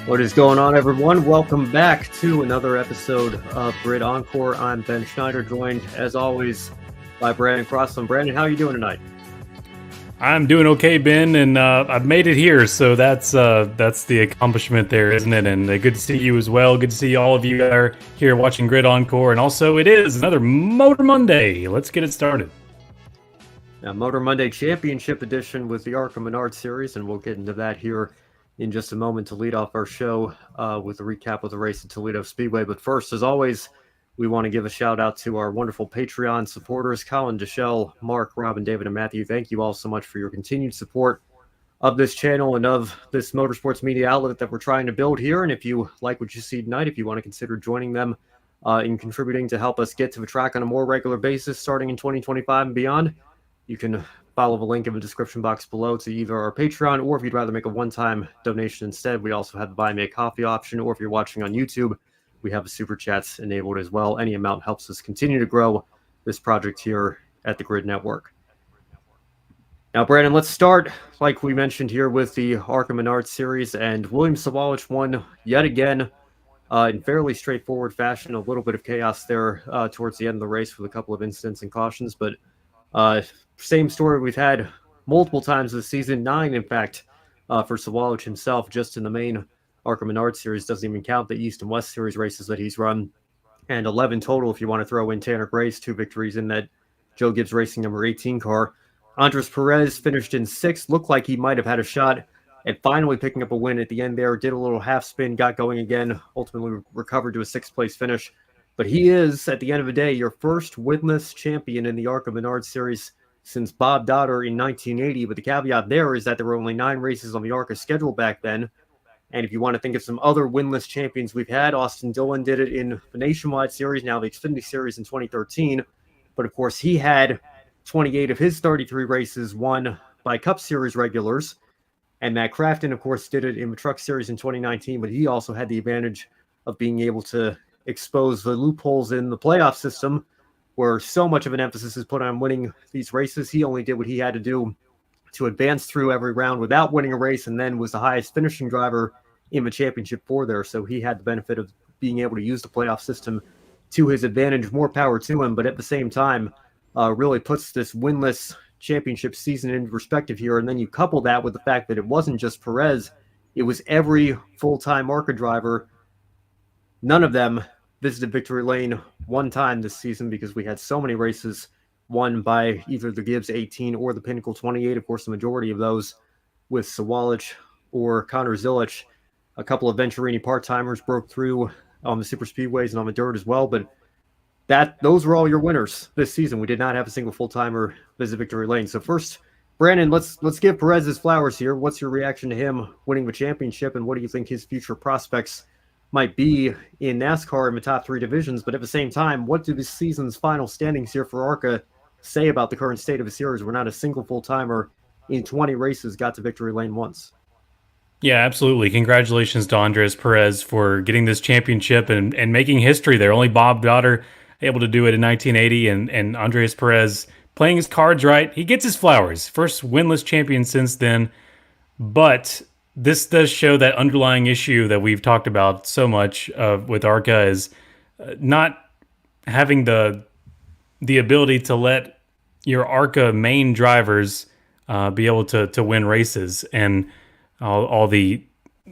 What is going on, everyone? Welcome back to another episode of Grid Encore. I'm Ben Schneider, joined, as always, by Brandon Crossland. Brandon, how are you doing tonight? I'm doing okay, Ben, and I've made it here, so that's the accomplishment there, isn't it? And good to see you as well. Good to see all of you that are here watching Grid Encore, and also it is another Motor Monday. Let's get it started. Now, Motor Monday Championship Edition with the ARCA Menards series, and we'll get into that here in just a moment to lead off our show with a recap of the race at Toledo Speedway. But first, as always, we want to give a shout out to our wonderful Patreon supporters, Colin, Deshelle, Mark, Robin, David, and Matthew. Thank you all so much for your continued support of this channel and of this motorsports media outlet that we're trying to build here. And if you like what you see tonight, if you want to consider joining them in contributing to help us get to the track on a more regular basis starting in 2025 and beyond, you can follow the link in the description box below to either our Patreon, or if you'd rather make a one-time donation instead, we also have the Buy Me a Coffee option, or if you're watching on YouTube, we have the Super Chats enabled as well. Any amount helps us continue to grow this project here at the Grid Network. Now, Brandon, let's start, like we mentioned here, with the ARCA Menards series, and William Sawalich won yet again in fairly straightforward fashion. A little bit of chaos there towards the end of the race with a couple of incidents and cautions, but same story we've had multiple times this season, 9 in fact, for Sawalich himself, just in the main ARCA Menards series. Doesn't even count the East and West series races that he's run, and 11 total if you want to throw in Tanner Gray's 2 victories in that Joe Gibbs Racing number 18 car. Andres Perez finished in 6th, looked like he might have had a shot at finally picking up a win at the end there, did a little half spin, got going again, ultimately recovered to a 6th place finish. But he is, at the end of the day, your first winless champion in the ARCA Menards series since Bob Dotter in 1980. But the caveat there is that there were only 9 races on the ARCA schedule back then. And if you want to think of some other winless champions we've had, Austin Dillon did it in the Nationwide Series, now the Xfinity Series in 2013. But of course, he had 28 of his 33 races won by Cup Series regulars. And Matt Crafton, of course, did it in the Truck Series in 2019, but he also had the advantage of being able to expose the loopholes in the playoff system, where so much of an emphasis is put on winning these races. He only did what he had to do to advance through every round without winning a race, and then was the highest finishing driver in the championship for there. So he had the benefit of being able to use the playoff system to his advantage. More power to him, but at the same time, really puts this winless championship season into perspective here. And then you couple that with the fact that it wasn't just Perez, it was every full-time ARCA driver. None of them visited victory lane one time this season because we had so many races won by either the Gibbs 18 or the Pinnacle 28. Of course, the majority of those with Sawalich or Connor Zilisch. A couple of Venturini part-timers broke through on the super speedways and on the dirt as well, but those were all your winners this season. We did not have a single full-timer visit victory lane. So first, Brandon, let's give Perez his flowers here. What's your reaction to him winning the championship, and what do you think his future prospects might be in NASCAR in the top 3 divisions? But at the same time, what do this season's final standings here for ARCA say about the current state of the series, where not a single full-timer in 20 races got to victory lane once? Yeah, absolutely. Congratulations to Andres Perez for getting this championship and making history there. Only Bob Dotter able to do it in 1980, and Andres Perez playing his cards right. He gets his flowers. First winless champion since then. But this does show that underlying issue that we've talked about so much with ARCA is not having the ability to let your ARCA main drivers be able to win races, and all the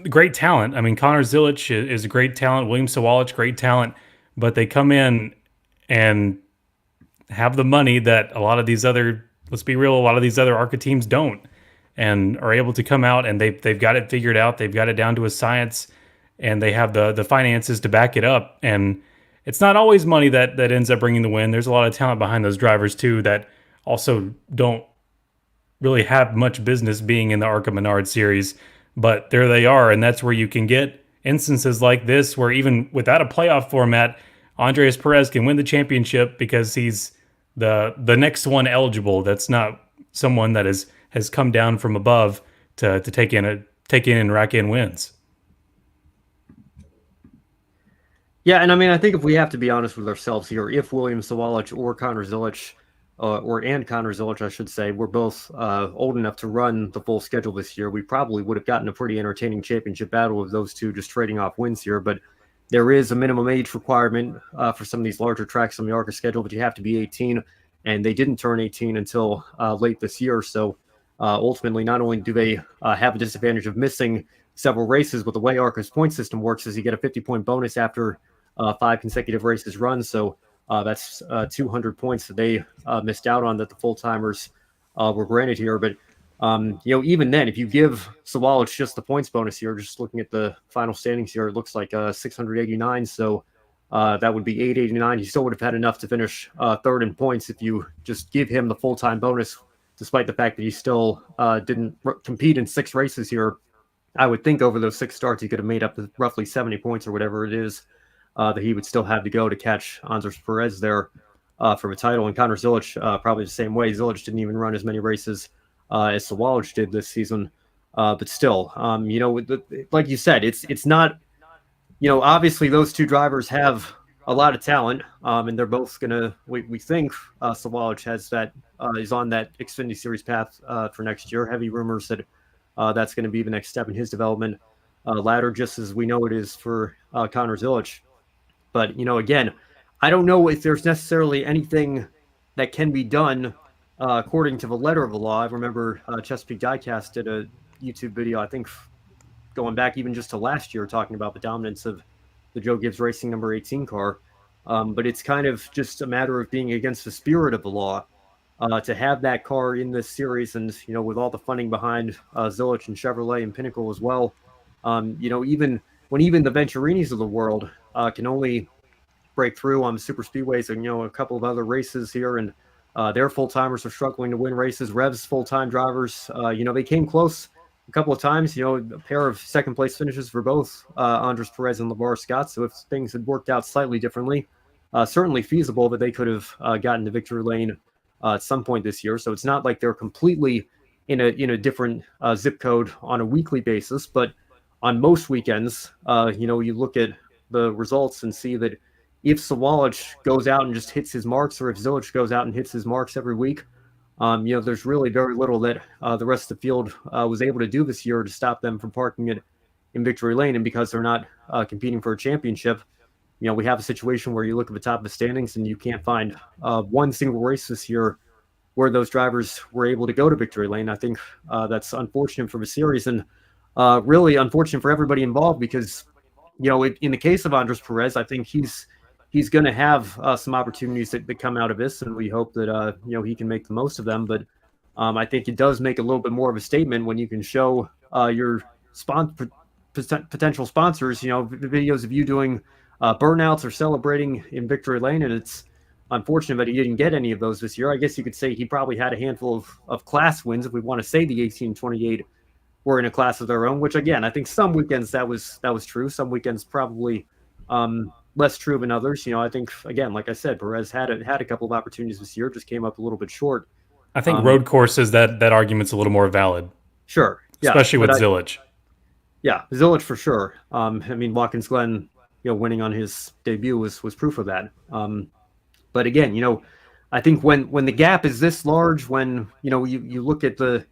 great talent. I mean, Connor Zilisch is a great talent. William Sawalich, great talent. But they come in and have the money that a lot of these other, let's be real, a lot of these other ARCA teams don't, and are able to come out and they've got it figured out. They've got it down to a science, and they have the finances to back it up. And it's not always money that ends up bringing the win. There's a lot of talent behind those drivers too that also don't really have much business being in the ARCA Menards series, but there they are. And that's where you can get instances like this, where even without a playoff format, Andres Perez can win the championship because he's the next one eligible. That's not someone that has come down from above to take in and rack in wins. Yeah, and I mean, I think if we have to be honest with ourselves here, if William Sawalich or Connor Zilisch and Connor Zilic, I should say, were both old enough to run the full schedule this year, we probably would have gotten a pretty entertaining championship battle of those two just trading off wins here. But there is a minimum age requirement for some of these larger tracks on the ARCA schedule, but you have to be 18, and they didn't turn 18 until late this year. So ultimately, not only do they have a disadvantage of missing several races, but the way ARCA's point system works is you get a 50-point bonus after 5 consecutive races run. So that's 200 points that they missed out on that the full-timers were granted here. But, even then, if you give Sawallic just the points bonus here, just looking at the final standings here, it looks like 689. So that would be 889. He still would have had enough to finish third in points if you just give him the full-time bonus, despite the fact that he still didn't compete in 6 races here. I would think over those 6 starts, he could have made up the roughly 70 points or whatever it is that he would still have to go to catch Andres Perez there for a title. And Connor Zilic, probably the same way. Zilic didn't even run as many races as Sawallic did this season. But still, like you said, it's not, obviously those two drivers have a lot of talent, and they're both going to, we think Sawallic has that, is on that Xfinity Series path for next year. Heavy rumors that that's going to be the next step in his development ladder, just as we know it is for Connor Zilic. But, again, I don't know if there's necessarily anything that can be done according to the letter of the law. I remember Chesapeake Diecast did a YouTube video, I think, going back even just to last year, talking about the dominance of the Joe Gibbs Racing number 18 car. But it's kind of just a matter of being against the spirit of the law to have that car in this series. And, with all the funding behind Zilic and Chevrolet and Pinnacle as well, even the Venturinis of the world can only break through on the super speedways and, a couple of other races here. And their full-timers are struggling to win races. Rev's full-time drivers, they came close a couple of times, a pair of second-place finishes for both Andres Perez and LeVar Scott. So if things had worked out slightly differently, certainly feasible that they could have gotten to victory lane at some point this year. So it's not like they're completely in a different zip code on a weekly basis. But on most weekends, you look at the results and see that if Sawallic goes out and just hits his marks, or if Zilic goes out and hits his marks every week, there's really very little that the rest of the field was able to do this year to stop them from parking it in victory lane. And because they're not competing for a championship, we have a situation where you look at the top of the standings and you can't find one single race this year where those drivers were able to go to victory lane. I think that's unfortunate for the series and really unfortunate for everybody involved because, in the case of Andres Perez, I think he's going to have some opportunities that come out of this, and we hope that he can make the most of them. But I think it does make a little bit more of a statement when you can show your potential sponsors, videos of you doing burnouts or celebrating in victory lane, and it's unfortunate that he didn't get any of those this year. I guess you could say he probably had a handful of class wins, if we want to say the 1828 were in a class of their own, which again, I think some weekends that was true. Some weekends probably less true than others. I think, again, like I said, Perez had a couple of opportunities this year, just came up a little bit short. I think road courses, that argument's a little more valid. Sure. Yeah, especially with Zilic. Yeah, Zilic for sure. Watkins Glen, winning on his debut was proof of that. But again, I think when the gap is this large, when, you look at the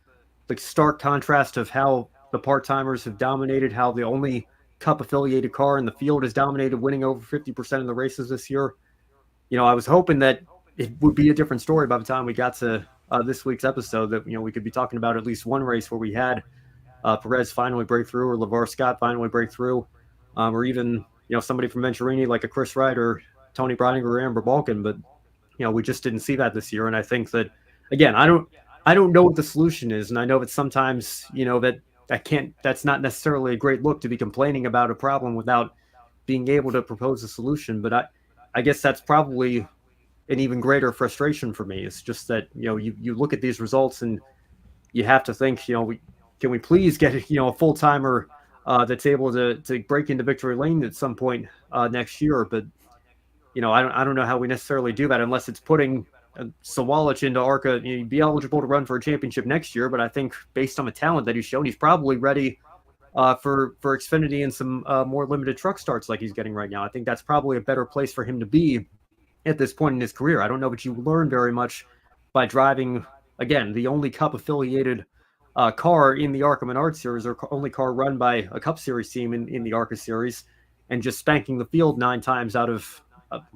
stark contrast of how the part-timers have dominated, how the only Cup-affiliated car in the field has dominated, winning over 50% of the races this year. I was hoping that it would be a different story by the time we got to this week's episode, that, we could be talking about at least one race where we had Perez finally break through, or LeVar Scott finally break through, or even, somebody from Venturini like a Chris Wright or Tony Breininger or Amber Balkin. But, we just didn't see that this year. And I think that, again, I don't know what the solution is. And I know that sometimes, that's not necessarily a great look to be complaining about a problem without being able to propose a solution. But I guess that's probably an even greater frustration for me. It's just that, you look at these results and you have to think, can we please get, a full timer that's able to break into victory lane at some point next year. But, I don't know how we necessarily do that unless it's putting Sawallic into ARCA. He'd be eligible to run for a championship next year, but I think based on the talent that he's shown, he's probably ready for Xfinity and some more limited truck starts like he's getting right now. I think that's probably a better place for him to be at this point in his career. I don't know that you learn very much by driving, again, the only Cup affiliated car in the ARCA Menards Series, or only car run by a Cup Series team in the ARCA Series, and just spanking the field 9 times out of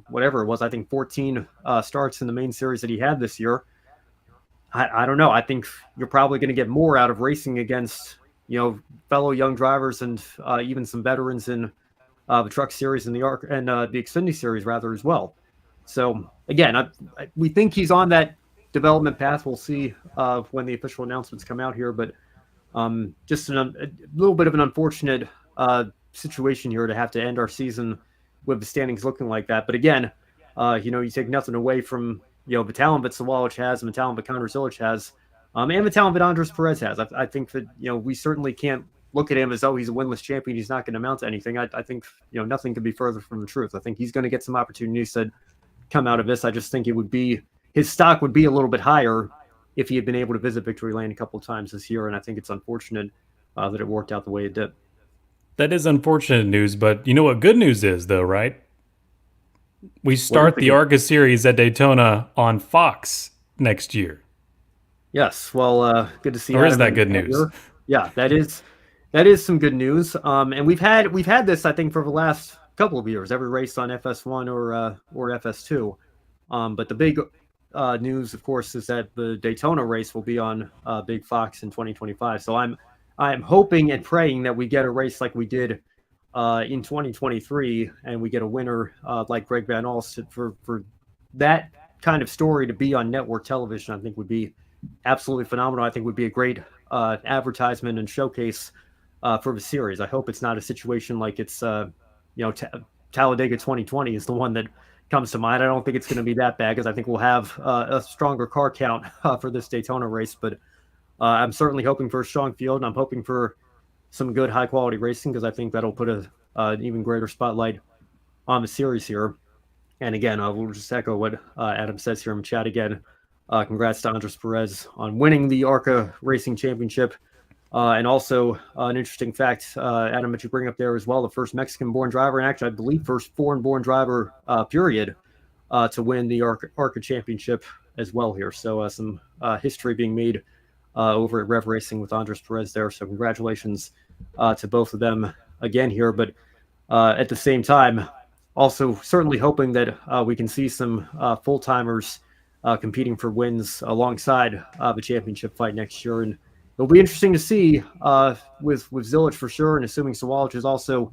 whatever it was, I think 14 starts in the main series that he had this year. I don't know. I think you're probably going to get more out of racing against, fellow young drivers and even some veterans in the Truck Series and the Xfinity Series rather as well. So again, we think he's on that development path. We'll see when the official announcements come out here, but just a little bit of an unfortunate situation here to have to end our season with the standings looking like that. But again, you take nothing away from the talent that Sawalich has and the talent that Conor Zilic has, and the talent that Andres Perez has. I think that we certainly can't look at him as though he's a winless champion. He's not going to amount to anything. I think nothing could be further from the truth. I think he's going to get some opportunities that come out of this. I just think his stock would be a little bit higher if he had been able to visit Victory Lane a couple of times this year. And I think it's unfortunate that it worked out the way it did. That is unfortunate news, but you know what good news is, though, right? We start the ARCA Series at Daytona on Fox next year. Yes, well, good to see. Or is that good news? Here. Yeah, that is some good news. And we've had this, I think, for the last couple of years. Every race on FS1 or FS2. But the big news, of course, is that the Daytona race will be on Big Fox in 2025. So I'm hoping and praying that we get a race like we did in 2023, and we get a winner like Greg Van Alst for that kind of story to be on network television. I think would be absolutely phenomenal. I think would be a great advertisement and showcase for the series. I hope it's not a situation like it's Talladega 2020 is the one that comes to mind. I don't think it's going to be that bad because I think we'll have a stronger car count for this Daytona race. But I'm certainly hoping for a strong field, and I'm hoping for some good high-quality racing because I think that'll put an even greater spotlight on the series here. And again, we'll just echo what Adam says here in the chat again. Congrats to Andres Perez on winning the ARCA Racing Championship. And also an interesting fact, Adam, that you bring up there as well, the first Mexican-born driver, and actually I believe first foreign-born driver, period, to win the ARCA Championship as well here. So some history being made over at Rev Racing with Andres Perez there. So congratulations to both of them again here. But at the same time, also certainly hoping that we can see some full-timers competing for wins alongside the championship fight next year. And it'll be interesting to see with Zilic for sure, and assuming Sawalich is also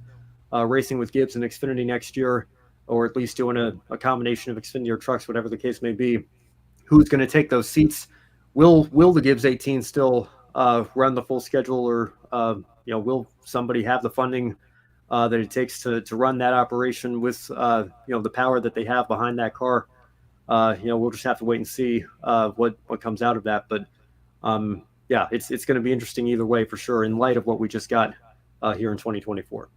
racing with Gibbs and Xfinity next year, or at least doing a combination of Xfinity or trucks, whatever the case may be, who's going to take those seats. Will the Gibbs 18 still run the full schedule, or will somebody have the funding that it takes to run that operation with the power that they have behind that car? We'll just have to wait and see what comes out of that. But yeah, it's going to be interesting either way for sure, in light of what we just got here in 2024.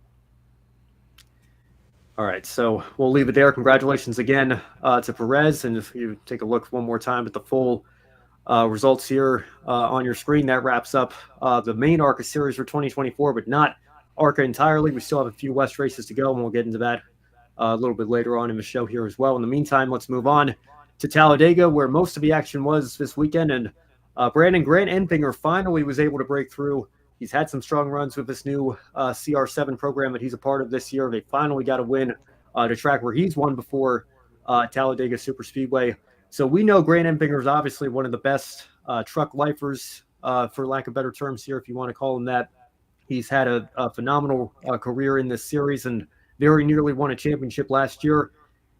All right, so we'll leave it there. Congratulations again to Perez, and if you take a look one more time at the full results here on your screen, that wraps up the main ARCA series for 2024, but not ARCA entirely. We still have a few West races to go, and we'll get into that a little bit later on in the show here as well. In the meantime, let's move on to Talladega, where most of the action was this weekend, and Grant Enfinger finally was able to break through. He's had some strong runs with this new CR7 program that he's a part of this year. They finally got a win to track where he's won before, Talladega Superspeedway. So we know Grant Enfinger is obviously one of the best truck lifers, for lack of better terms here, if you want to call him that. He's had a phenomenal career in this series and very nearly won a championship last year.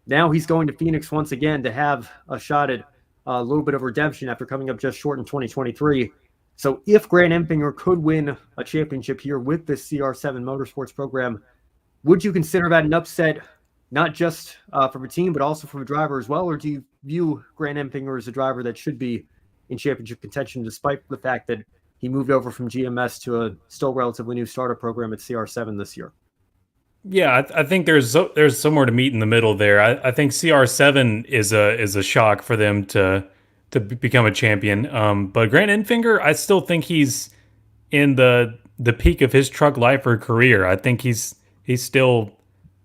Now he's going to Phoenix once again to have a shot at a little bit of redemption after coming up just short in 2023. So if Grant Enfinger could win a championship here with this CR7 Motorsports program, would you consider that an upset, not just from a team, but also from a driver as well? Or do you view Grant Enfinger as a driver that should be in championship contention, despite the fact that he moved over from GMS to a still relatively new startup program at CR7 this year? Yeah, I think there's somewhere to meet in the middle there. I think CR7 is a shock for them to become a champion. But Grant Enfinger, I still think he's in the peak of his truck lifer career. I think he's still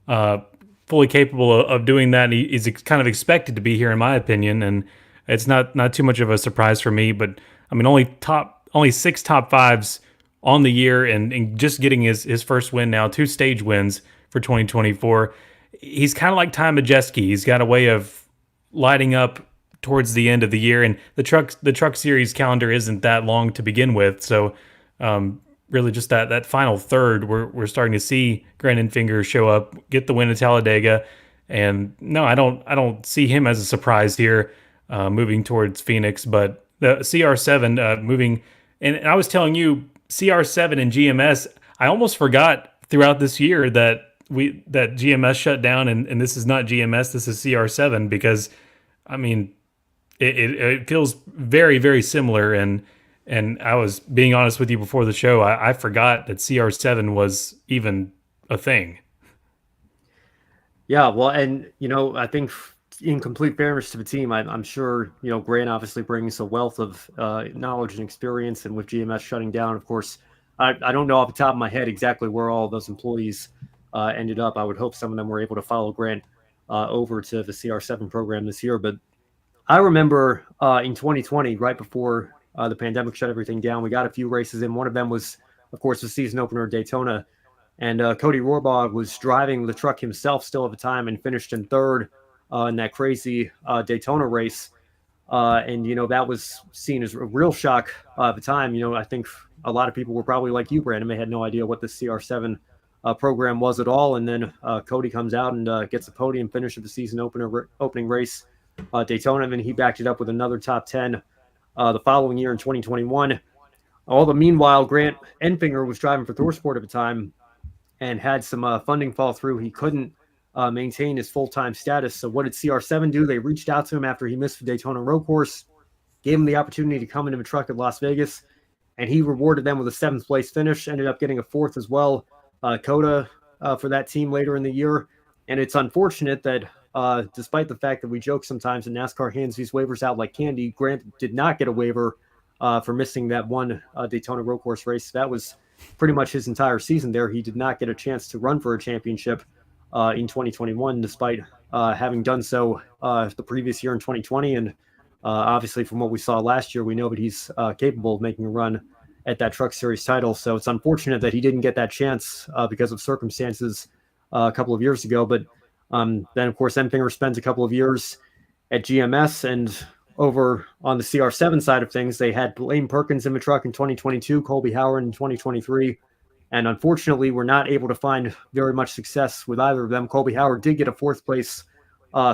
fully capable of doing that. And he's kind of expected to be here, in my opinion. And it's not too much of a surprise for me. But I mean, only 6 top 5s on the year, and just getting his first win now, 2 stage wins for 2024. He's kind of like Ty Majeski. He's got a way of lighting up towards the end of the year, and the truck series calendar isn't that long to begin with. So really just that final third, we're starting to see Grant Enfinger show up, get the win at Talladega. And no, I don't see him as a surprise here, moving towards Phoenix. But the CR7 moving, and I was telling you CR7 and GMS. I almost forgot throughout this year that GMS shut down, and this is not GMS, this is CR7, because I mean it feels very, very similar. And I was being honest with you before the show, I forgot that CR7 was even a thing. Yeah, well, and I think in complete fairness to the team, I'm sure Grant obviously brings a wealth of knowledge and experience, and with GMS shutting down, of course, I don't know off the top of my head exactly where all of those employees ended up. I would hope some of them were able to follow Grant over to the CR7 program this year. But I remember in 2020, right before the pandemic shut everything down, we got a few races in. One of them was, of course, the season opener at Daytona. And Cody Rohrbaugh was driving the truck himself still at the time and finished in third in that crazy Daytona race. And that was seen as a real shock at the time. I think a lot of people were probably like you, Brandon. They had no idea what the CR7 program was at all. And then Cody comes out and gets a podium finish of the season opening race Daytona. And then he backed it up with another top 10 the following year in 2021. All the meanwhile, Grant Enfinger was driving for ThorSport at the time and had some funding fall through. He couldn't maintain his full-time status. So what did CR7 do? They reached out to him after he missed the Daytona road course, gave him the opportunity to come into a truck at Las Vegas, and he rewarded them with a 7th place finish, ended up getting a 4th as well, Coda for that team later in the year. And it's unfortunate that despite the fact that we joke sometimes that NASCAR hands these waivers out like candy, Grant did not get a waiver for missing that one Daytona road course race. That was pretty much his entire season there. He did not get a chance to run for a championship in 2021, despite having done so the previous year in 2020. And obviously, from what we saw last year, we know that he's capable of making a run at that Truck Series title. So it's unfortunate that he didn't get that chance because of circumstances a couple of years ago. But then, of course, Enfinger spends a couple of years at GMS, and over on the CR7 side of things, they had Blaine Perkins in the truck in 2022, Colby Howard in 2023. And unfortunately, we're not able to find very much success with either of them. Colby Howard did get a 4th place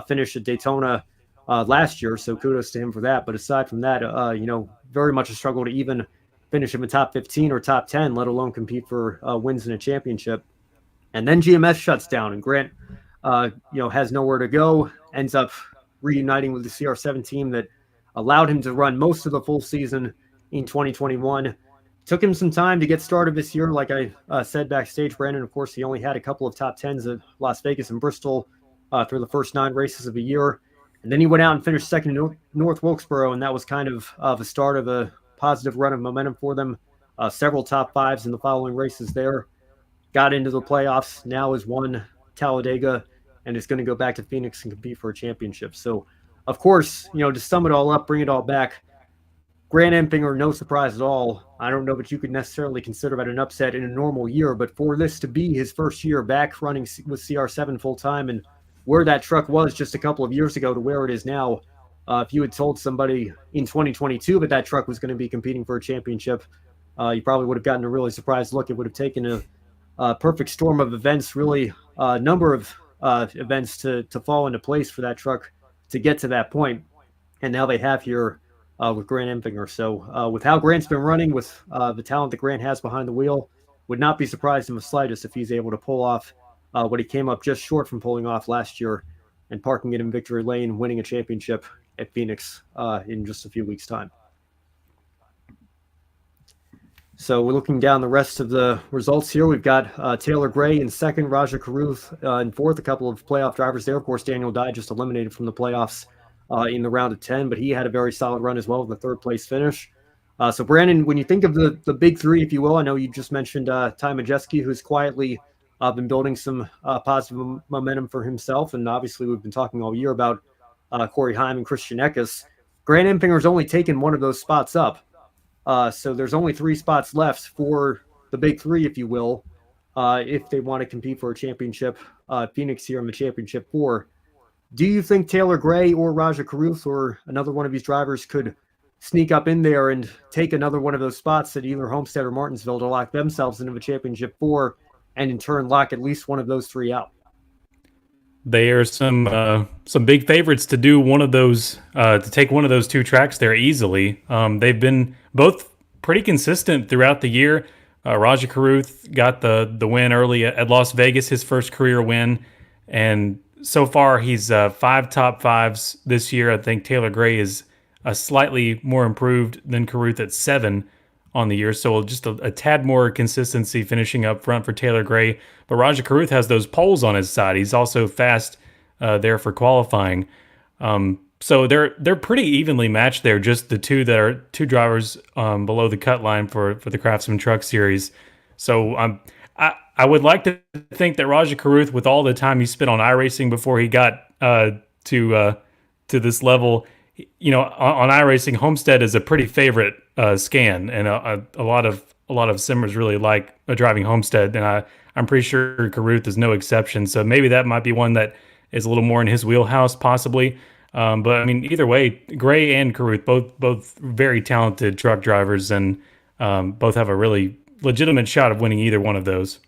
finish at Daytona last year, so kudos to him for that. But aside from that, very much a struggle to even finish in the top 15 or top 10, let alone compete for wins in a championship. And then GMS shuts down, and Grant, has nowhere to go, ends up reuniting with the CR7 team that allowed him to run most of the full season in 2021. Took him some time to get started this year. Like I said backstage, Brandon, of course, he only had a couple of top 10s at Las Vegas and Bristol through the first 9 races of the year. And then he went out and finished second in North Wilkesboro, and that was kind of the start of a positive run of momentum for them. Several top 5s in the following races there. Got into the playoffs, now has won Talladega, and is going to go back to Phoenix and compete for a championship. So, of course, to sum it all up, bring it all back, Grant Enfinger, no surprise at all. I don't know that you could necessarily consider that an upset in a normal year, but for this to be his first year back running with CR7 full-time, and where that truck was just a couple of years ago to where it is now, if you had told somebody in 2022 that truck was going to be competing for a championship, you probably would have gotten a really surprised look. It would have taken a perfect storm of events, really a number of events to fall into place for that truck to get to that point. And now they have here with Grant Enfinger. So with how Grant's been running, with the talent that Grant has behind the wheel, would not be surprised in the slightest if he's able to pull off what he came up just short from pulling off last year and parking it in victory lane, winning a championship at Phoenix in just a few weeks' time. So we're looking down the rest of the results here. We've got Taylor Gray in second, Raja Karuth in fourth, a couple of playoff drivers there. Of course, Daniel Dye just eliminated from the playoffs in the round of 10, but he had a very solid run as well with a third-place finish. So, Brandon, when you think of the big three, if you will, I know you just mentioned Ty Majeski, who's quietly been building some positive momentum for himself, and obviously we've been talking all year about Corey Heim and Christian Eckes. Grant Enfinger's only taken one of those spots up. So there's only 3 spots left for the big 3, if you will, if they want to compete for a championship. Phoenix here in the championship 4. Do you think Taylor Gray or Raja Caruth or another one of these drivers could sneak up in there and take another one of those spots at either Homestead or Martinsville to lock themselves into the championship 4 and in turn lock at least one of those 3 out? They are some big favorites to do one of those to take one of those 2 tracks there easily. They've been both pretty consistent throughout the year. Raja Caruth got the win early at Las Vegas, his first career win, and so far he's 5 top 5s this year. I think Taylor Gray is slightly more improved than Caruth at 7 on the year, so just a tad more consistency finishing up front for Taylor Gray. But Raja Caruth has those poles on his side. He's also fast there for qualifying. So they're pretty evenly matched there. Just the 2 that are 2 drivers below the cut line for the Craftsman Truck Series. So I would like to think that Raja Caruth, with all the time he spent on iRacing before he got to this level, on iRacing, Homestead is a pretty favorite scan, and a lot of simmers really like driving Homestead, and I'm pretty sure Caruth is no exception. So maybe that might be one that is a little more in his wheelhouse, possibly. But I mean, either way, Gray and Caruth, both very talented truck drivers, and both have a really legitimate shot of winning either one of those.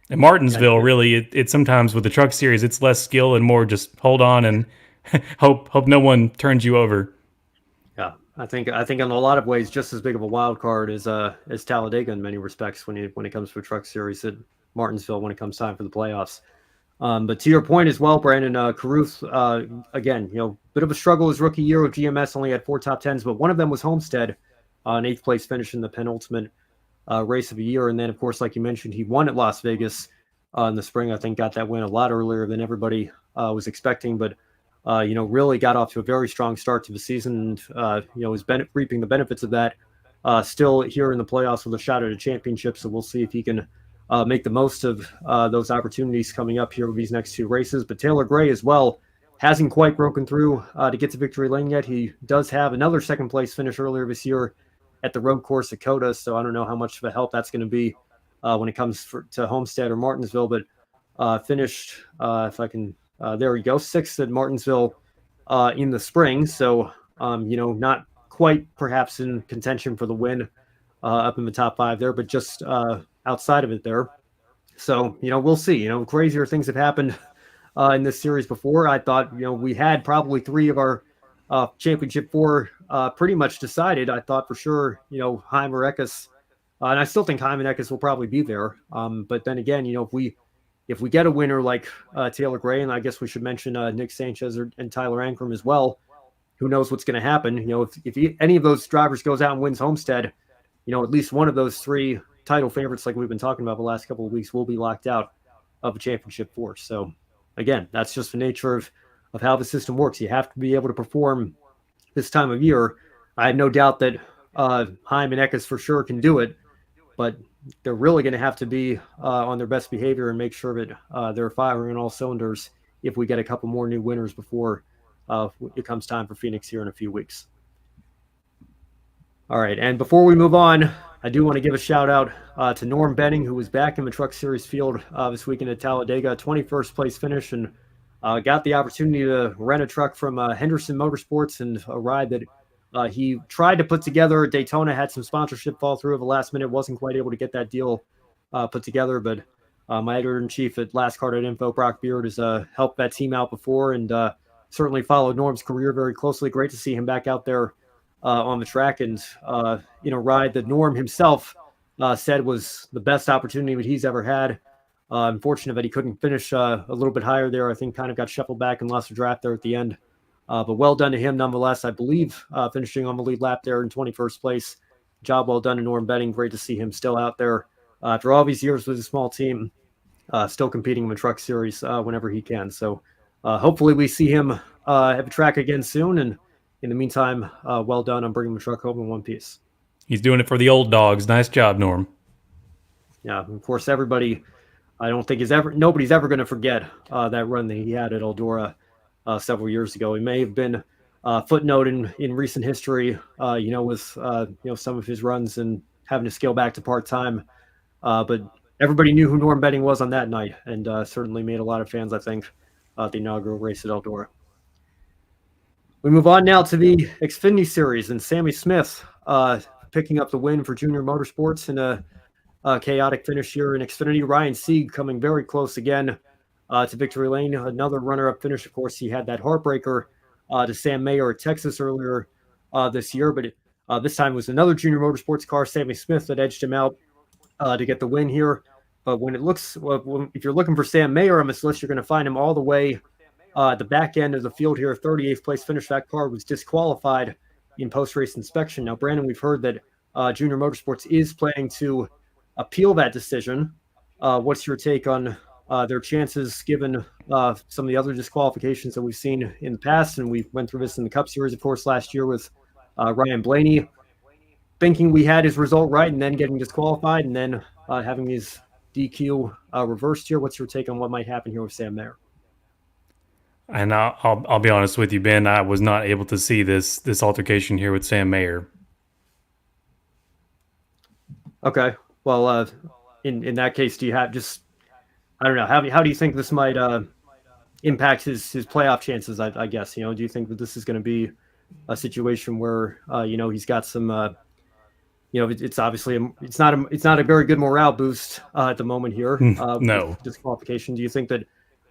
And Martinsville, really, it sometimes with the Truck Series, it's less skill and more just hold on and hope no one turns you over. Yeah, I think in a lot of ways, just as big of a wild card as Talladega in many respects when it comes to a Truck Series at Martinsville when it comes time for the playoffs. But to your point as well, Brandon, Caruth, again, bit of a struggle his rookie year with GMS, only had 4 top 10s, but one of them was Homestead, an 8th place finish in the penultimate race of the year. And then, of course, like you mentioned, he won at Las Vegas in the spring. I think got that win a lot earlier than everybody was expecting, but really got off to a very strong start to the season, and is reaping the benefits of that. Still here in the playoffs with a shot at a championship, so we'll see if he can make the most of those opportunities coming up here with these next 2 races. But Taylor Gray as well hasn't quite broken through to get to victory lane yet. He does have another 2nd place finish earlier this year at the road course at COTA, so I don't know how much of a help that's going to be when it comes to Homestead or Martinsville, but finished, if I can, there we go, 6th at Martinsville in the spring, so not quite perhaps in contention for the win up in the top 5 there, but just outside of it there. So, we'll see. Crazier things have happened in this series before. I thought, we had probably 3 of our championship 4 pretty much decided. I thought for sure, Heim or Eckes, and I still think Heim and Eckes will probably be there. But then again, if we get a winner like Taylor Gray, and I guess we should mention Nick Sanchez and Tyler Ankrum as well, who knows what's going to happen? If any of those drivers goes out and wins Homestead, at least one of those 3 title favorites, like we've been talking about the last couple of weeks, will be locked out of a championship 4. So again, that's just the nature of how the system works. You have to be able to perform this time of year. I have no doubt that Heim and Eckes for sure can do it, but they're really going to have to be on their best behavior and make sure that they're firing on all cylinders if we get a couple more new winners before it comes time for Phoenix here in a few weeks. All right, and before we move on, I do want to give a shout out to Norm Benning, who was back in the Truck Series field this weekend at Talladega, 21st place finish, and got the opportunity to rent a truck from Henderson Motorsports, and a ride that he tried to put together at Daytona, had some sponsorship fall through at the last minute, wasn't quite able to get that deal put together, but my editor-in-chief at LastCard.info, Brock Beard, has helped that team out before, and certainly followed Norm's career very closely. Great to see him back out there on the track, and ride that Norm himself said was the best opportunity that he's ever had. Unfortunate that he couldn't finish a little bit higher there. I think kind of got shuffled back and lost a draft there at the end. But well done to him nonetheless. I believe finishing on the lead lap there in 21st place. Job well done to Norm Benning. Great to see him still out there after all these years with a small team, still competing in the Truck Series whenever he can. So hopefully we see him at the track again soon. And in the meantime, well done on bringing the truck home in one piece. He's doing it for the old dogs. Nice job, Norm. Yeah, of course, everybody, I don't think nobody's ever going to forget that run that he had at Eldora several years ago. He may have been footnote in recent history, with some of his runs and having to scale back to part time. But everybody knew who Norm Benning was on that night, and certainly made a lot of fans, I think, the inaugural race at Eldora. We move on now to the Xfinity Series, and Sammy Smith picking up the win for Junior Motorsports in a chaotic finish here in Xfinity. Ryan Sieg coming very close again to victory lane. Another runner-up finish. Of course, he had that heartbreaker to Sam Mayer at Texas earlier this year, but this time it was another Junior Motorsports car, Sammy Smith, that edged him out to get the win here. But if you're looking for Sam Mayer on this list, you're going to find him all the way at the back end of the field here. 38th place finish. That car was disqualified in post-race inspection. Now, Brandon, we've heard that Junior Motorsports is planning to appeal that decision. What's your take on their chances, given some of the other disqualifications that we've seen in the past? And we went through this in the Cup Series, of course, last year with Ryan Blaney thinking we had his result right and then getting disqualified, and then having his DQ reversed here. What's your take on what might happen here with Sam Mayer? And I'll be honest with you, Ben. I was not able to see this altercation here with Sam Mayer. Okay. Well, in that case, do you have I don't know, how do you think this might impact his playoff chances? I guess, do you think that this is going to be a situation where he's got some it's obviously it's not a very good morale boost at the moment here. No disqualification. Do you think that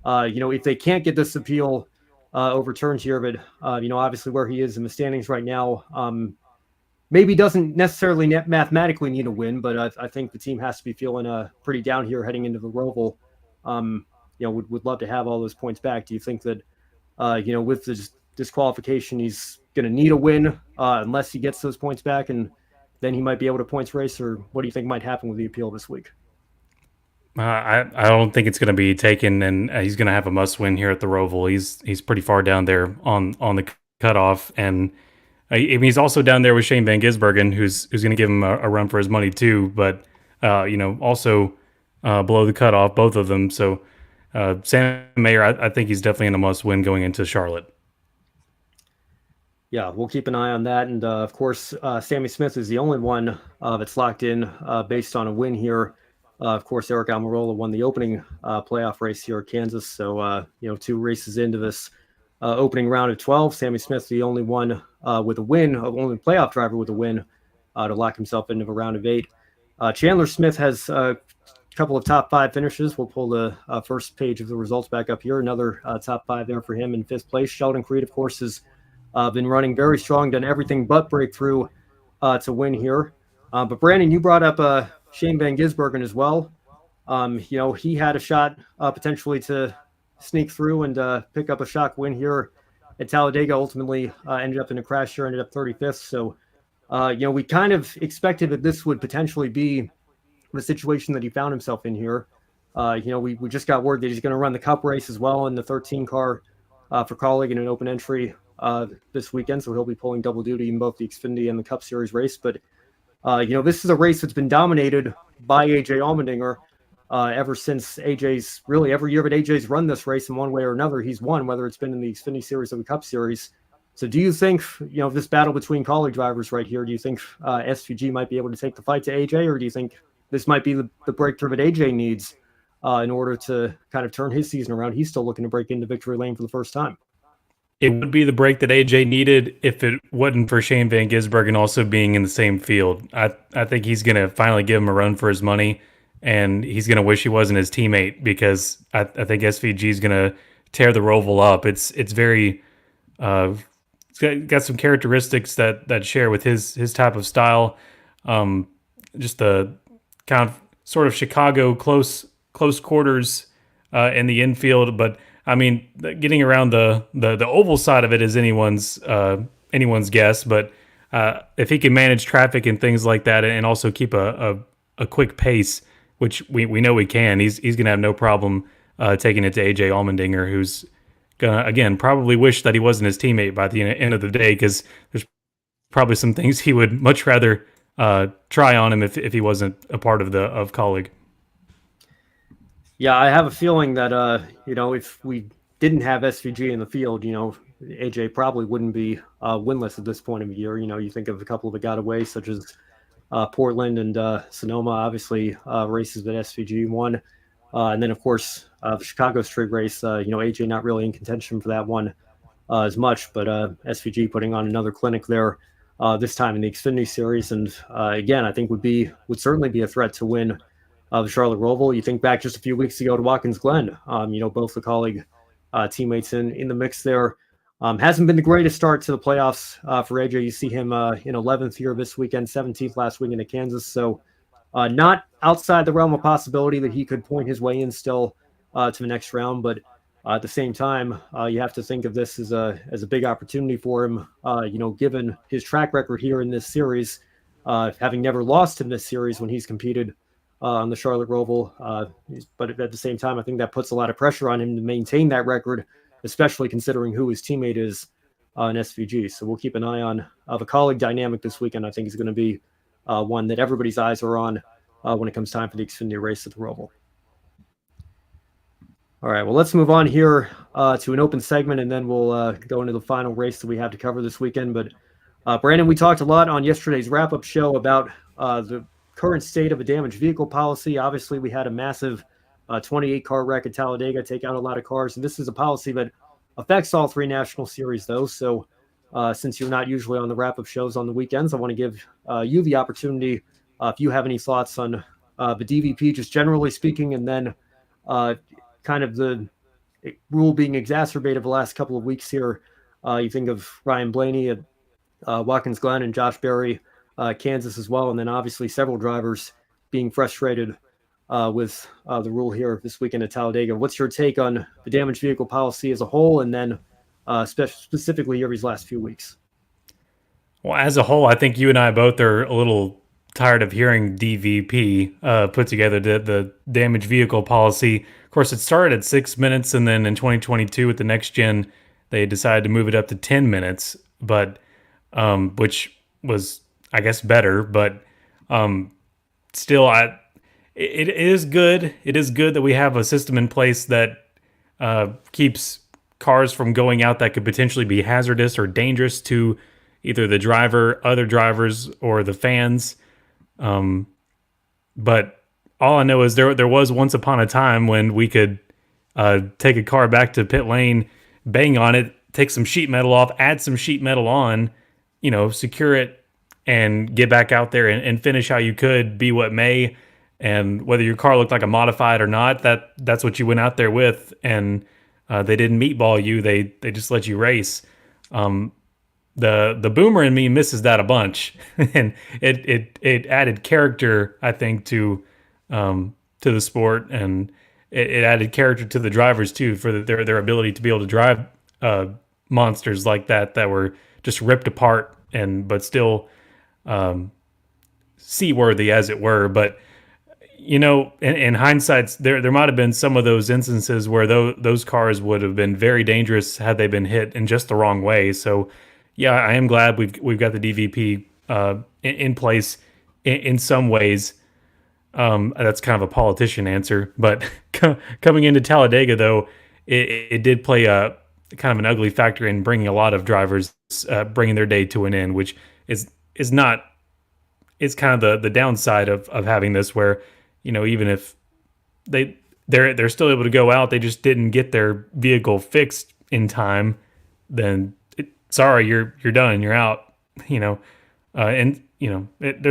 if they can't get this appeal overturned here, but obviously where he is in the standings right now, maybe doesn't necessarily mathematically need a win, but I think the team has to be feeling pretty down here heading into the Roval. Would love to have all those points back. Do you think that with the disqualification, he's going to need a win unless he gets those points back, and then he might be able to points race? Or what do you think might happen with the appeal this week? I don't think it's going to be taken, and he's going to have a must win here at the Roval. He's pretty far down there on the cutoff, and he's also down there with Shane van Gisbergen, who's going to give him a run for his money too. But also below the cutoff, both of them. So Sam Mayer, I think he's definitely in a must win going into Charlotte. Yeah, we'll keep an eye on that. And of course, Sammy Smith is the only one that's locked in based on a win here. Of course, Eric Almirola won the opening playoff race here at Kansas. So, 2 races into this opening round of 12, Sammy Smith, the only one with a win, only playoff driver with a win to lock himself into a round of 8. Chandler Smith has a couple of top 5 finishes. We'll pull the first page of the results back up here. Another top 5 there for him in 5th place. Sheldon Creed, of course, has been running very strong, done everything but breakthrough to win here. But Brandon, you brought up Shane van Gisbergen as well. He had a shot potentially to sneak through and pick up a shock win here at Talladega. Ultimately ended up in a crash here, ended up 35th. So, we kind of expected that this would potentially be the situation that he found himself in here. We just got word that he's going to run the Cup race as well in the 13 car for Kaulig in an open entry this weekend. So he'll be pulling double duty in both the Xfinity and the Cup Series race. But, this is a race that's been dominated by AJ Allmendinger ever since AJ's really every year that AJ's run this race in one way or another, he's won, whether it's been in the Xfinity Series or the Cup Series. So do you think, this battle between Kaulig drivers right here, do you think SVG might be able to take the fight to AJ, or do you think this might be the breakthrough that AJ needs in order to kind of turn his season around? He's still looking to break into victory lane for the first time. It would be the break that AJ needed if it wasn't for Shane van Gisbergen also being in the same field. I think he's going to finally give him a run for his money, and he's going to wish he wasn't his teammate, because I think SVG is going to tear the Roval up. It's very it's got some characteristics that share with his type of style. Just the kind of sort of Chicago close quarters in the infield, but I mean, getting around the oval side of it is anyone's guess. But if he can manage traffic and things like that, and also keep a quick pace, which we know he can, he's gonna have no problem taking it to AJ Allmendinger, who's gonna again probably wish that he wasn't his teammate by the end of the day, because there's probably some things he would much rather try on him if he wasn't a part of Kaulig. Yeah, I have a feeling that if we didn't have SVG in the field, AJ probably wouldn't be winless at this point of the year. You think of a couple that got away, such as Portland and Sonoma, obviously races that SVG won. And then, of course, the Chicago Street Race, AJ not really in contention for that one as much, but SVG putting on another clinic there this time in the Xfinity Series. And again, I think would certainly be a threat to win the Charlotte Roval. You think back just a few weeks ago to Watkins Glen, both the colleague teammates in the mix there. Hasn't been the greatest start to the playoffs for AJ. You see him in 11th here this weekend, 17th last weekend at Kansas. So not outside the realm of possibility that he could point his way in still to the next round. But at the same time, you have to think of this as a big opportunity for him, given his track record here in this series, having never lost in this series when he's competed on the Charlotte Roval. But at the same time, I think that puts a lot of pressure on him to maintain that record, especially considering who his teammate is in SVG. So we'll keep an eye on the colleague dynamic this weekend. I think is going to be one that everybody's eyes are on when it comes time for the Xfinity race at the Roval. All right, well, let's move on here to an open segment, and then we'll go into the final race that we have to cover this weekend. But Brandon, we talked a lot on yesterday's wrap-up show about the current state of a damaged vehicle policy. Obviously, we had a massive 28-car wreck at Talladega, take out a lot of cars. And this is a policy that affects all three National Series, though. So since you're not usually on the wrap-up shows on the weekends, I want to give you the opportunity if you have any thoughts on the DVP, just generally speaking, and then kind of the rule being exacerbated the last couple of weeks here. You think of Ryan Blaney at Watkins Glen and Josh Berry, Kansas as well. And then obviously several drivers being frustrated with the rule here this weekend at Talladega. What's your take on the damaged vehicle policy as a whole, and then specifically here these last few weeks? Well, as a whole, I think you and I both are a little tired of hearing DVP put together, the damaged vehicle policy. Of course, it started at 6 minutes, and then in 2022 with the next gen, they decided to move it up to 10 minutes, but which was, I guess, better. But still, it is good. It is good that we have a system in place that keeps cars from going out that could potentially be hazardous or dangerous to either the driver, other drivers, or the fans. But all I know is there was once upon a time when we could take a car back to pit lane, bang on it, take some sheet metal off, add some sheet metal on, secure it, and get back out there and finish how you could, be what may. And whether your car looked like a modified or not, that's what you went out there with. And they didn't meatball you; they just let you race. The boomer in me misses that a bunch, and it added character, I think, to the sport, and it added character to the drivers too, for their ability to be able to drive monsters like that were just ripped apart but still seaworthy, as it were. But in hindsight, there might have been some of those instances where those cars would have been very dangerous had they been hit in just the wrong way. So yeah, I am glad we've got the DVP in place in some ways. That's kind of a politician answer, but coming into Talladega, though, it did play a kind of an ugly factor in bringing a lot of drivers bringing their day to an end, which is not. It's kind of the downside of having this, where even if they're still able to go out, they just didn't get their vehicle fixed in time, then sorry, you're done, you're out. There's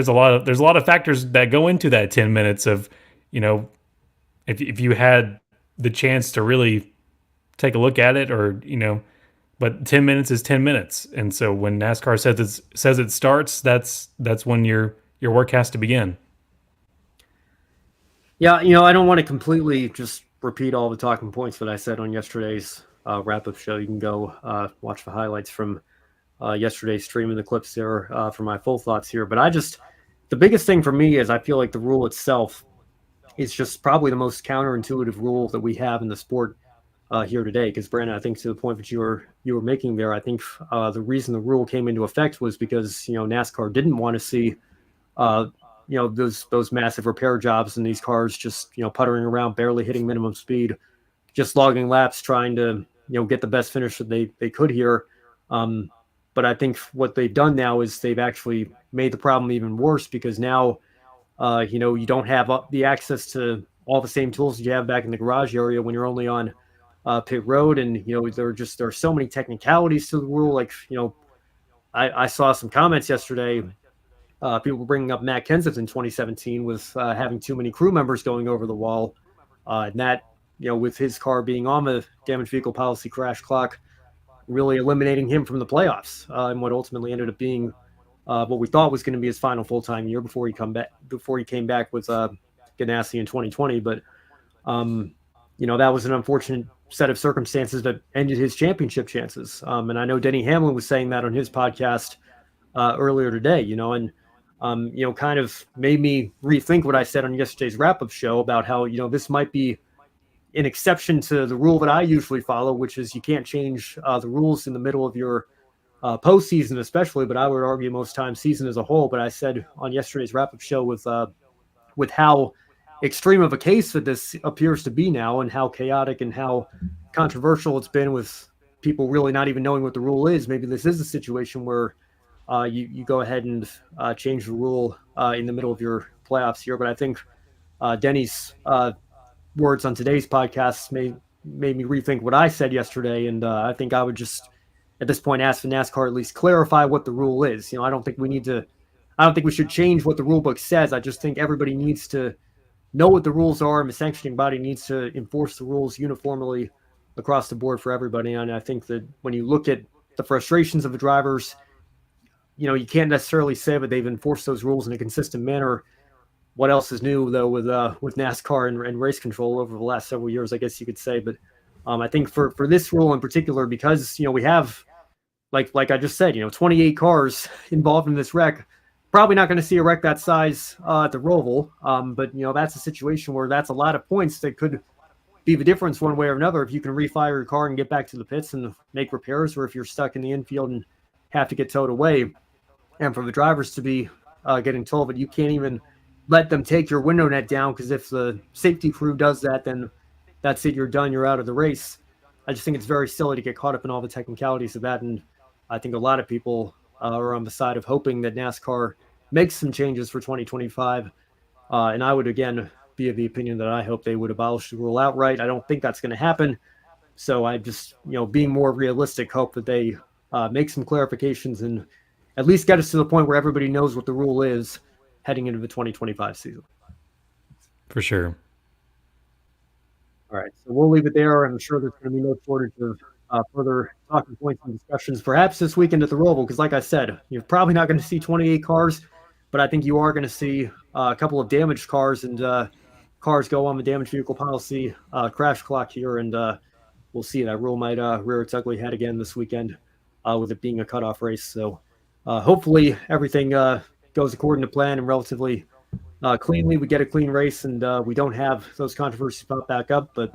a lot of factors that go into that 10 minutes of, if you had the chance to really take a look at it, or but 10 minutes is 10 minutes, and so when NASCAR says it starts, that's when your work has to begin. Yeah, I don't want to completely just repeat all the talking points that I said on yesterday's wrap-up show. You can go watch the highlights from yesterday's stream and the clips there for my full thoughts here. But the biggest thing for me is I feel like the rule itself is just probably the most counterintuitive rule that we have in the sport here today. Because Brandon, I think to the point that you were making there, I think the reason the rule came into effect was because NASCAR didn't want to see those massive repair jobs in these cars just puttering around, barely hitting minimum speed, just logging laps, trying to get the best finish that they could here. But I think what they've done now is they've actually made the problem even worse, because now, you don't have the access to all the same tools you have back in the garage area when you're only on pit road. And, there are so many technicalities to the rule. Like, I saw some comments yesterday. People were bringing up Matt Kenseth in 2017 with having too many crew members going over the wall. And that, with his car being on the damaged vehicle policy crash clock, really eliminating him from the playoffs, and what ultimately ended up being what we thought was going to be his final full-time year before he came back with Ganassi in 2020. But that was an unfortunate set of circumstances that ended his championship chances. And I know Denny Hamlin was saying that on his podcast earlier today, and kind of made me rethink what I said on yesterday's wrap-up show about how, this might be an exception to the rule that I usually follow, which is you can't change the rules in the middle of your postseason, especially, but I would argue most times season as a whole. But I said on yesterday's wrap-up show with how extreme of a case that this appears to be now, and how chaotic and how controversial it's been, with people really not even knowing what the rule is. Maybe this is a situation where you go ahead and change the rule in the middle of your playoffs here. But I think Denny's words on today's podcast made me rethink what I said yesterday. And I think I would just, at this point, ask the NASCAR at least clarify what the rule is. I don't think we should change what the rule book says. I just think everybody needs to know what the rules are, and the sanctioning body needs to enforce the rules uniformly across the board for everybody. And I think that when you look at the frustrations of the drivers, you can't necessarily say that they've enforced those rules in a consistent manner. What else is new, though, with NASCAR and race control over the last several years, I guess you could say. But I think for this rule in particular, because, we have, like I just said, 28 cars involved in this wreck, probably not going to see a wreck that size at the Roval. But, that's a situation where that's a lot of points that could be the difference one way or another, if you can refire your car and get back to the pits and make repairs, or if you're stuck in the infield and have to get towed away. And for the drivers to be getting told that you can't even let them take your window net down, because if the safety crew does that, then that's it, you're done, you're out of the race. I just think it's very silly to get caught up in all the technicalities of that. And I think a lot of people are on the side of hoping that NASCAR makes some changes for 2025. And I would, again, be of the opinion that I hope they would abolish the rule outright. I don't think that's going to happen. So I just, being more realistic, hope that they make some clarifications and at least get us to the point where everybody knows what the rule is heading into the 2025 season. For sure. All right, so we'll leave it there. I'm sure there's going to be no shortage of further talking points and discussions, perhaps this weekend at the Roval, because like I said, you're probably not going to see 28 cars, but I think you are going to see a couple of damaged cars, and cars go on the damaged vehicle policy crash clock here, and we'll see. That rule might rear its ugly head again this weekend with it being a cutoff race. So hopefully everything goes according to plan and relatively cleanly. We get a clean race, and we don't have those controversies pop back up. But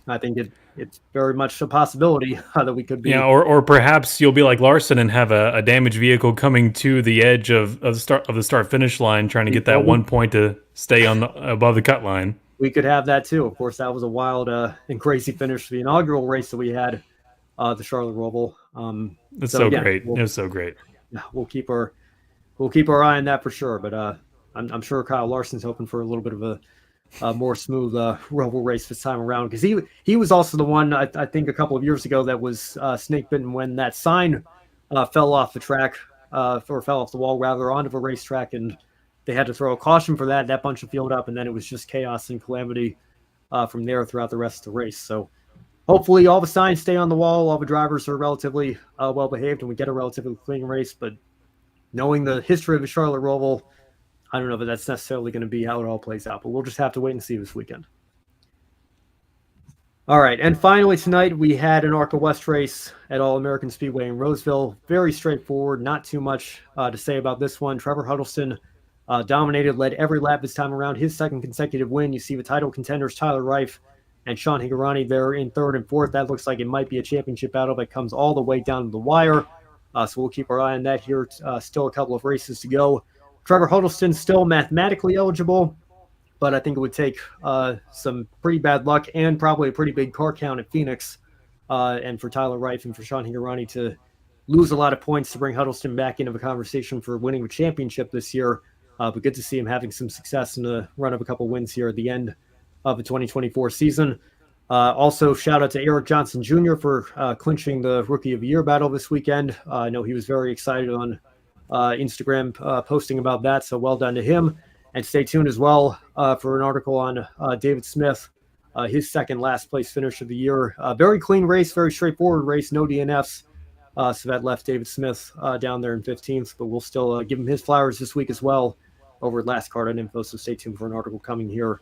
I think it's very much a possibility that we could be. Yeah, or perhaps you'll be like Larson and have a damaged vehicle coming to the edge of the start finish line, trying to get that 1 point to stay on above the cut line. We could have that too. Of course, that was a wild and crazy finish for the inaugural race that we had, the Charlotte Roval. That's so great. It was so great. We'll keep our eye on that for sure. But I'm sure Kyle Larson's hoping for a little bit of a more smooth Roval race this time around, because he was also the one, I think, a couple of years ago that was snake bitten when that sign fell off the track, or fell off the wall rather, onto the racetrack, and they had to throw a caution for that. That bunched the field up, and then it was just chaos and calamity from there throughout the rest of the race. So hopefully all the signs stay on the wall, all the drivers are relatively well behaved, and we get a relatively clean race. But knowing the history of the Charlotte Roval, I don't know if that's necessarily going to be how it all plays out, but we'll just have to wait and see this weekend. All right, and finally tonight we had an ARCA West race at All-American Speedway in Roseville. Very straightforward, not too much to say about this one. Trevor Huddleston dominated, led every lap this time around, his second consecutive win. You see the title contenders Tyler Reif and Sean Higurani there in third and fourth. That looks like it might be a championship battle that comes all the way down to the wire. So we'll keep our eye on that here. Still a couple of races to go. Trevor Huddleston still mathematically eligible, but I think it would take some pretty bad luck and probably a pretty big car count at Phoenix and for Tyler Reif and for Sean Higurani to lose a lot of points to bring Huddleston back into the conversation for winning a championship this year. But good to see him having some success in the run of a couple wins here at the end of the 2024 season. Also, shout out to Eric Johnson Jr. for clinching the Rookie of the Year battle this weekend. I know he was very excited on Instagram posting about that, so well done to him. And stay tuned as well for an article on David Smith, his second last place finish of the year. Very clean race, very straightforward race, no DNFs. So that left David Smith down there in 15th, but we'll still give him his flowers this week as well over at lastcard.info. So stay tuned for an article coming here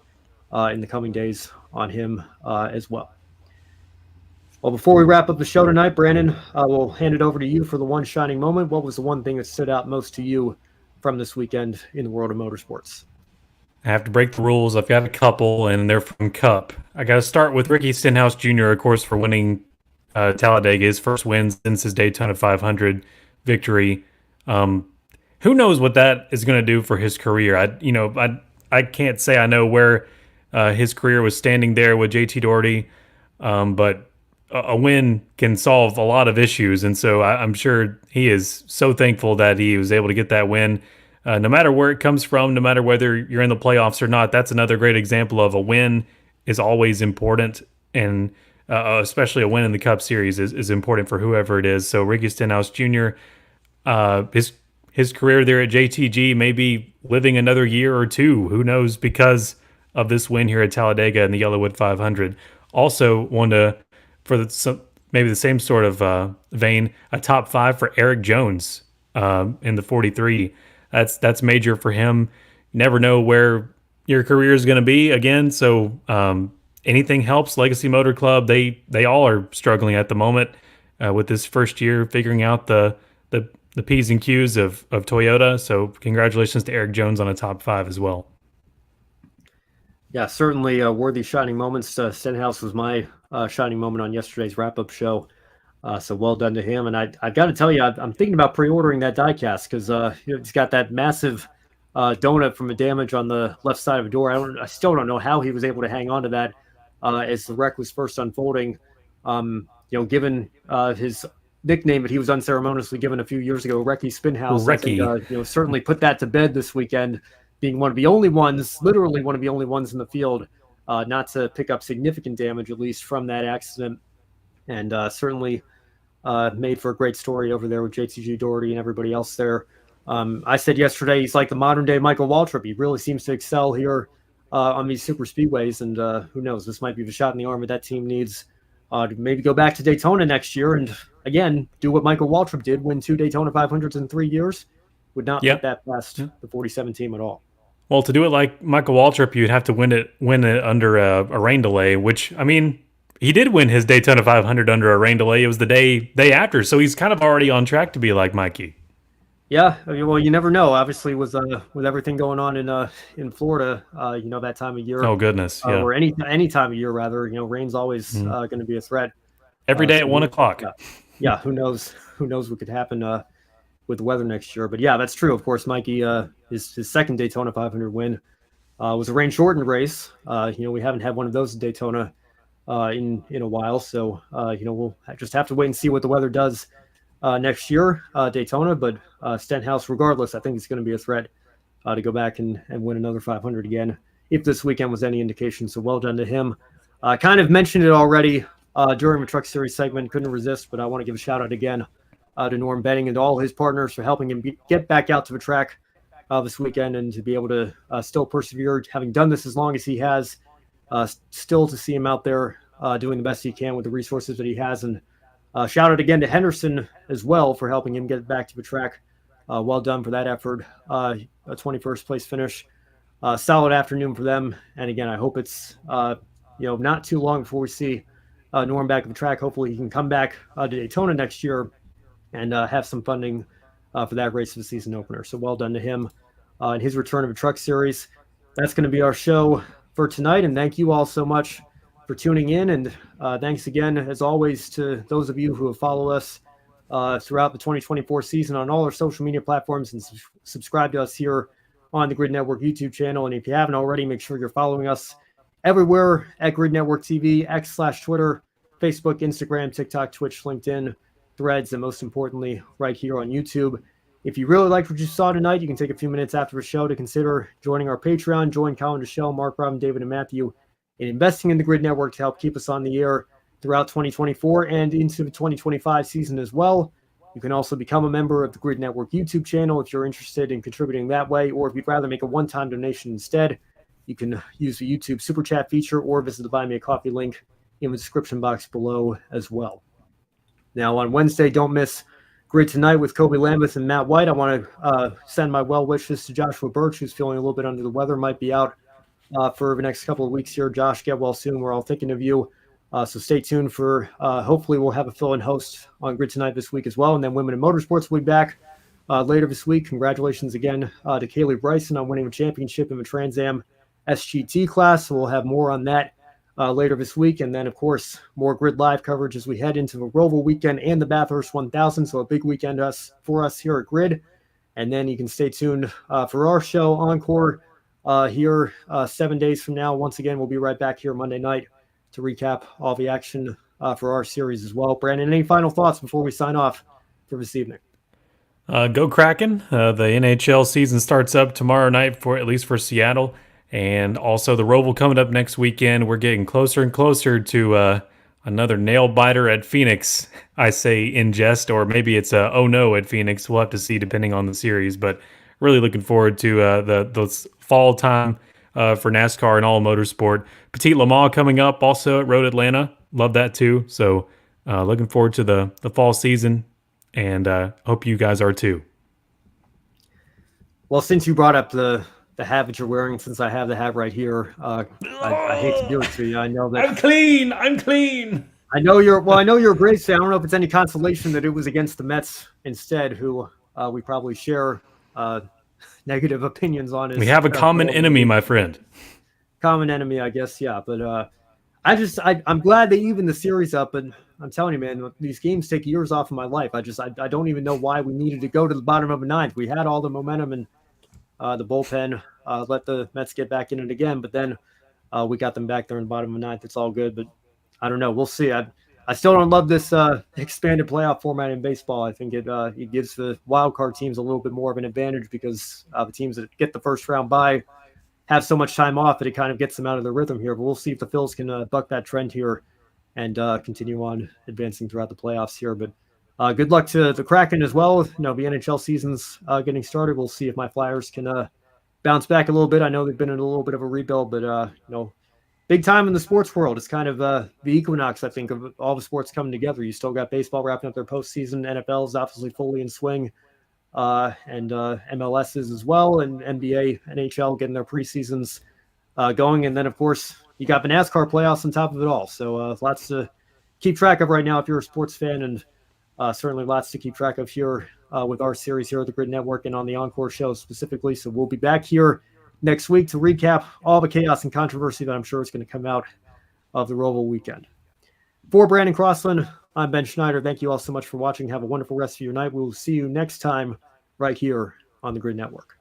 in the coming days on him as well. Well, before we wrap up the show tonight, Brandon, we'll hand it over to you for the one shining moment. What was the one thing that stood out most to you from this weekend in the world of motorsports? I have to break the rules. I've got a couple, and they're from Cup. I got to start with Ricky Stenhouse Jr., of course, for winning Talladega, his first win since his Daytona 500 victory. Who knows what that is going to do for his career? I can't say I know where his career was standing there with JT Doherty, but a win can solve a lot of issues, and so I'm sure he is so thankful that he was able to get that win. No matter where it comes from, no matter whether you're in the playoffs or not, that's another great example of a win is always important, and especially a win in the Cup Series is important for whoever it is. So Ricky Stenhouse Jr., his career there at JTG may be living another year or two. Who knows, because of this win here at Talladega in the Yellowwood 500. Also, maybe the same sort of vein, a top 5 for Eric Jones in the 43. That's major for him. You never know where your career is going to be again. So anything helps. Legacy Motor Club, they all are struggling at the moment with this first year figuring out the P's and Q's of Toyota. So congratulations to Eric Jones on a top 5 as well. Yeah, certainly worthy shining moments. Stenhouse was my shining moment on yesterday's wrap-up show. So well done to him. And I've got to tell you, I'm thinking about pre-ordering that diecast because he's got that massive donut from a damage on the left side of a door. I still don't know how he was able to hang on to that as the wreck was first unfolding. Given his nickname that he was unceremoniously given a few years ago, Recky Spinhouse, Recky. I think, certainly put that to bed this weekend, being one of the only ones, literally one of the only ones in the field not to pick up significant damage, at least from that accident. And certainly made for a great story over there with JTG Doherty and everybody else there. I said yesterday, he's like the modern day Michael Waltrip. He really seems to excel here on these super speedways. And who knows, this might be the shot in the arm that team needs to maybe go back to Daytona next year and, again, do what Michael Waltrip did, win 2 Daytona 500s in 3 years. Would not put that past the 47 team at all. Well, to do it like Michael Waltrip, you'd have to win it under a rain delay, which, I mean, he did win his Daytona 500 under a rain delay. It was the day after, so he's kind of already on track to be like Mikey. Yeah, well, you never know. Obviously, with everything going on in Florida, that time of year. Oh goodness, yeah. Or any time of year, rather. Rain's always going to be a threat. Every day at 1 o'clock. Yeah, who knows? Who knows what could happen with the weather next year? But yeah, that's true. Of course, Mikey, his second Daytona 500 win was a rain-shortened race. We haven't had one of those at Daytona in a while, so we'll just have to wait and see what the weather does next year, Daytona. But Stenhouse, regardless, I think it's going to be a threat to go back and win another 500 again, if this weekend was any indication. So well done to him. I kind of mentioned it already during the Truck Series segment, couldn't resist, but I want to give a shout out again to Norm Benning and to all his partners for helping him get back out to the track this weekend and to be able to still persevere, having done this as long as he has, still to see him out there doing the best he can with the resources that he has. And shout out again to Henderson as well for helping him get back to the track. Well done for that effort. A 21st place finish. Solid afternoon for them. And again, I hope it's not too long before we see Norm back at the track. Hopefully he can come back to Daytona next year and have some funding for that race of the season opener. So well done to him in his return of a Truck Series. That's going to be our show for tonight. And thank you all so much for tuning in. And thanks again, as always, to those of you who have followed us throughout the 2024 season on all our social media platforms and subscribe to us here on the Grid Network YouTube channel. And if you haven't already, make sure you're following us everywhere at Grid Network TV, X/Twitter, Facebook, Instagram, TikTok, Twitch, LinkedIn, Threads, and most importantly, right here on YouTube. If you really liked what you saw tonight, you can take a few minutes after the show to consider joining our Patreon. Join Colin, Michelle, Mark, Robin, David, and Matthew in investing in the Grid Network to help keep us on the air throughout 2024 and into the 2025 season as well. You can also become a member of the Grid Network YouTube channel if you're interested in contributing that way, or if you'd rather make a one-time donation instead, you can use the YouTube Super Chat feature or visit the Buy Me a Coffee link in the description box below as well. Now, on Wednesday, don't miss Grid Tonight with Kobe Lambeth and Matt White. I want to send my well wishes to Joshua Birch, who's feeling a little bit under the weather, might be out for the next couple of weeks here. Josh, get well soon. We're all thinking of you. So stay tuned for, hopefully we'll have a fill-in host on Grid Tonight this week as well. And then Women in Motorsports will be back later this week. Congratulations again to Kaylee Bryson on winning a championship in the Trans Am SGT class. So we'll have more on that later this week. And then, of course, more Grid Live coverage as we head into the Roval weekend and the Bathurst 1000. So a big weekend for us here at Grid. And then you can stay tuned for our show, Encore, here 7 days from now. Once again, we'll be right back here Monday night to recap all the action for our series as well. Brandon, any final thoughts before we sign off for this evening? Go Kraken. The NHL season starts up tomorrow night, at least for Seattle. And also the Roval coming up next weekend. We're getting closer and closer to another nail biter at Phoenix. I say in jest, or maybe it's a oh no at Phoenix. We'll have to see depending on the series. But really looking forward to the fall time for NASCAR and all motorsport. Petit Le Mans coming up also at Road Atlanta. Love that too. So looking forward to the fall season, and hope you guys are too. Well, since you brought up the hat that you're wearing, since I have the hat right here, I hate to do it to you. I know that I'm clean. I know you're a Braves fan. I don't know if it's any consolation that it was against the Mets instead, who we probably share negative opinions on. We have a common enemy, my friend. Common enemy, I guess, yeah. But I'm glad they evened the series up, and I'm telling you, man, these games take years off of my life. I don't even know why we needed to go to the bottom of the ninth. We had all the momentum, and the bullpen let the Mets get back in it again, but then we got them back there in the bottom of the ninth. It's all good, but I don't know. We'll see. I still don't love this expanded playoff format in baseball. I think it gives the wild card teams a little bit more of an advantage because the teams that get the first round bye have so much time off that it kind of gets them out of their rhythm here. But we'll see if the Phils can buck that trend here and continue on advancing throughout the playoffs here. But good luck to the Kraken as well. The NHL season's getting started. We'll see if my Flyers can bounce back a little bit. I know they've been in a little bit of a rebuild, but big time in the sports world. It's kind of the equinox, I think, of all the sports coming together. You still got baseball wrapping up their postseason. NFL is obviously fully in swing, and MLS is as well, and NBA, NHL getting their preseasons going. And then, of course, you got the NASCAR playoffs on top of it all. So lots to keep track of right now if you're a sports fan, and certainly lots to keep track of here with our series here at the Grid Network and on the Encore show specifically. So we'll be back here next week to recap all the chaos and controversy that I'm sure is going to come out of the Roval weekend. For Brandon Crossland, I'm Ben Schneider. Thank you all so much for watching. Have a wonderful rest of your night. We will see you next time right here on the Grid Network.